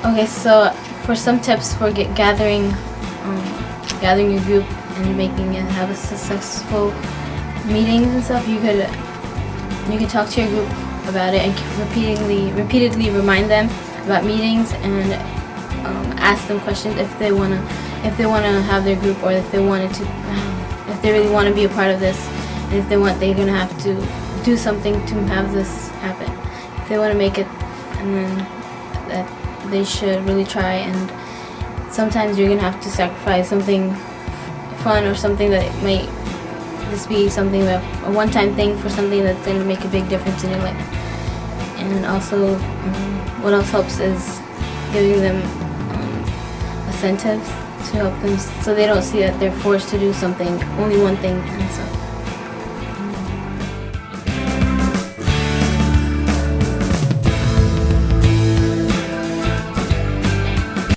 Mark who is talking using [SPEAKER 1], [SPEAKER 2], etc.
[SPEAKER 1] Okay, so for some tips for gathering your group and making it have a successful meetings and stuff, you could talk to your group about it and repeatedly remind them about meetings and ask them questions if they wanna have their group, or if they really want to be a part of this, and if they're gonna have to do something to have this happen. If they want to make it, and then that they should really try. And sometimes you're gonna have to sacrifice something fun or something that might just be something that a one-time thing for something that's gonna make a big difference in your life. And also, what else helps is giving them incentives to help them, so they don't see that they're forced to do something, only one thing.